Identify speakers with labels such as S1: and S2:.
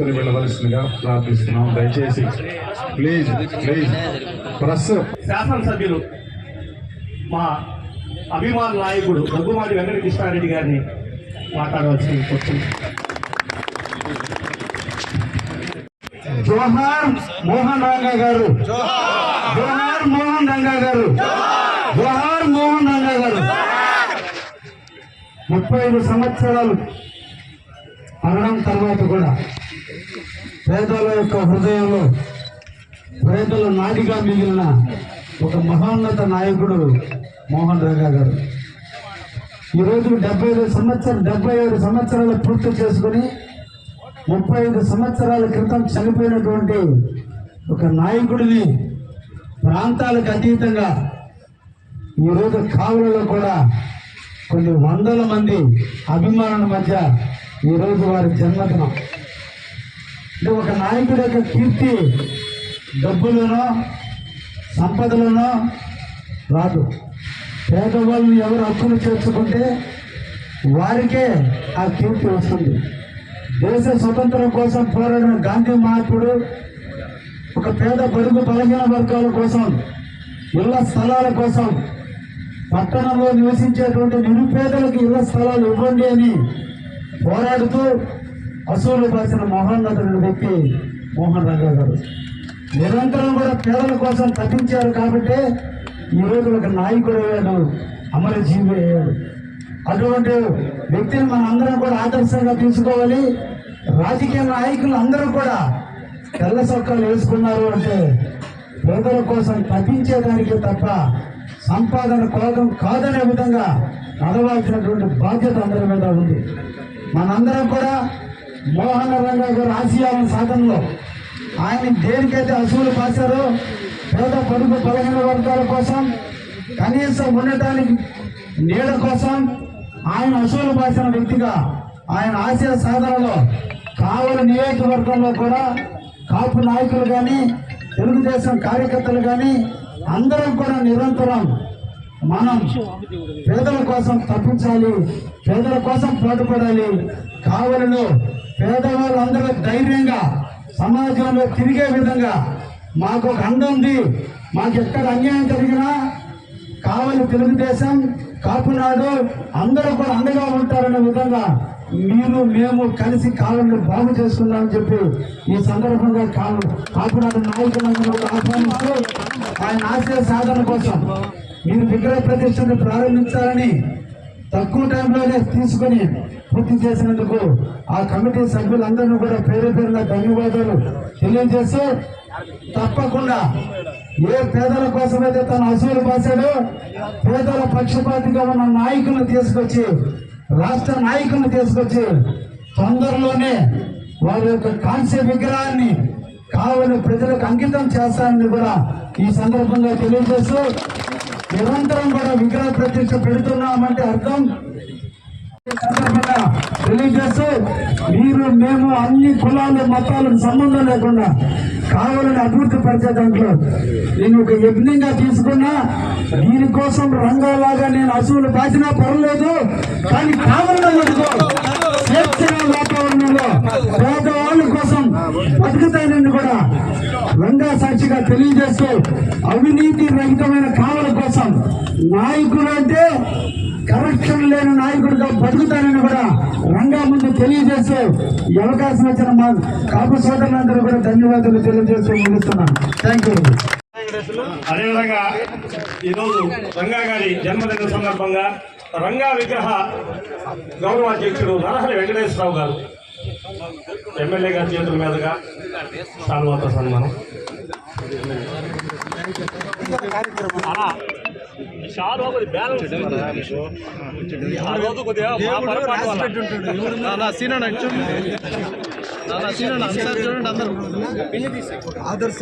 S1: తీసుకొని వెళ్ళవలసిందిగా ప్రార్థిస్తున్నాం. దయచేసి ప్లీజ్ ప్రెస్.
S2: శాసనసభ్యులు మా అభిమాన నాయకుడు దగ్గుమాటి వెంకట కృష్ణారెడ్డి గారిని మాట్లాడవలసి వచ్చింది.
S3: జోహార్ మోహన్ రంగా గారు, జోహార్ మోహన్ రంగా గారు, జోహార్ మోహన్ రంగా గారు. 35 సంవత్సరాలు మరణం తర్వాత కూడా పేదల యొక్క హృదయంలో పేదల నాడిగా మిగిలిన ఒక మహోన్నత నాయకుడు మోహన్ రంగా గారు. ఈరోజు 77 సంవత్సరాలు పూర్తి చేసుకుని 35 సంవత్సరాల క్రితం చనిపోయినటువంటి ఒక నాయకుడిని ప్రాంతాలకు అతీతంగా ఈరోజు కావులలో కూడా కొన్ని వందల మంది అభిమానుల మధ్య ఈరోజు వారి జన్మదినం. అంటే ఒక నాయకుడి యొక్క కీర్తి డబ్బులోనో సంపదలోనో రాదు. పేదవాళ్ళని ఎవరు హక్కులు చేర్చుకుంటే వారికే ఆ కీర్తి వస్తుంది. దేశ స్వతంత్రం కోసం పోరాడిన గాంధీ మహాత్ముడు ఒక పేద బడుగు బలహీన వర్గాల కోసం, ఇళ్ల స్థలాల కోసం, పట్టణంలో నివసించేటువంటి నిరుపేదలకు ఇళ్ల స్థలాలు ఇవ్వండి అని పోరాడుతూ అసూలు బాసిన మహోన్నతుడి వ్యక్తి మోహన్ రంగా గారు. నిరంతరం కూడా పేదల కోసం తప్పించారు కాబట్టి ఈరోజు ఒక నాయకుడు అయ్యాడు, అమరజీవి అయ్యాడు. అటువంటి వ్యక్తిని మనందరం కూడా ఆదర్శంగా తీసుకోవాలి. రాజకీయ నాయకులు అందరూ కూడా తెల్ల సొక్కాలు వేసుకున్నారు అంటే పేదల కోసం తప్పించేదానికి తప్ప సంపాదన కోసం కాదనే విధంగా నడవాల్సినటువంటి బాధ్యత అందరి మీద ఉంది. మనందరం కూడా మోహన్ రంగా గారు ఆశయాల సాధనలో ఆయన దేనికైతే అసూలు పాశారో పేద పొడుగు బలహీన వర్గాల కోసం, కనీసం ఉండటానికి నీడ కోసం ఆయన అసూలు పాసిన వ్యక్తిగా ఆయన ఆశయ సాధనలో కావలి నియోజకవర్గంలో కూడా కాపు నాయకులు కానీ, తెలుగుదేశం కార్యకర్తలు కానీ అందరం కూడా నిరంతరం మనం పేదల కోసం తప్పించాలి, పేదల కోసం పాటుపడాలి. కావలిలో పేదవాళ్ళందరూ ధైర్యంగా సమాజంలో తిరిగే విధంగా మాకు ఒక అండ ఉంది. మాకు ఎక్కడ అన్యాయం జరిగినా కావలి తెలుగుదేశం, కాపునాడు అందరూ కూడా అండగా ఉంటారనే విధంగా మీరు మేము కలిసి కావాలని బాగు చేసుకుందామని చెప్పి ఈ సందర్భంగా కాపునాడు నాయకులందరూ ఆహ్వానిస్తూ ఆయన ఆశయ సాధన కోసం మీరు విగ్రహ ప్రతిష్టను ప్రారంభించాలని తక్కువ టైంలోనే తీసుకుని పూర్తి చేసినందుకు ఆ కమిటీ సభ్యులందరినీ కూడా పేరు పేరున ధన్యవాదాలు తెలియజేస్తూ, తప్పకుండా ఏ పేదల కోసమైతే తన అసూలు పాశాడో పేదల పక్షపాతిగా ఉన్న నాయకులను తీసుకొచ్చి, రాష్ట్ర నాయకులను తీసుకొచ్చి తొందరలోనే వారి యొక్క కాంస్య విగ్రహాన్ని కావలి ప్రజలకు అంకితం చేస్తారని కూడా ఈ సందర్భంగా తెలియజేస్తూ, నిరంతరం కూడా విగ్రహ ప్రతిష్ఠ పెడుతున్నామంటే అర్థం సందర్భంగా తెలియజేస్తూ, మీరు మేము అన్ని కులాలు మతాలకు సంబంధం లేకుండా కావాలని అభివృద్ధి పరిచే దాంట్లో నేను ఒక యజ్ఞంగా తీసుకున్నా. దీనికోసం రంగాలాగా నేను అసూలు బాసినా పర్లేదు, కానీ కావాలని స్వేచ్ఛగా వాతావరణంలో పేదవాళ్ళ కోసం బతుకుతానని కూడా రంగా సాక్షిగా తెలియజేస్తూ, అవినీతి రహితమైన కావల కోసం నాయకుడు అంటే కరప్షన్ లేని నాయకుడిగా బతుకుతానని కూడా రంగా ముందు తెలియజేస్తూ, ఈ అవకాశం వచ్చిన మా కాపు సోదరులందరూ కూడా ధన్యవాదాలు తెలియజేస్తూ ముగిస్తున్నాను. Thank you.
S2: అదేవిధంగా ఈరోజు రంగా గారి జన్మదిన సందర్భంగా రంగా విగ్రహ గౌరవ అధ్యక్షుడు నరహరి వెంకటేశ్వరరావు గారు ఎమ్మెల్యే గారి చేతుల మీదుగా సాల్వాతో సన్మానం.
S3: ఆదర్శ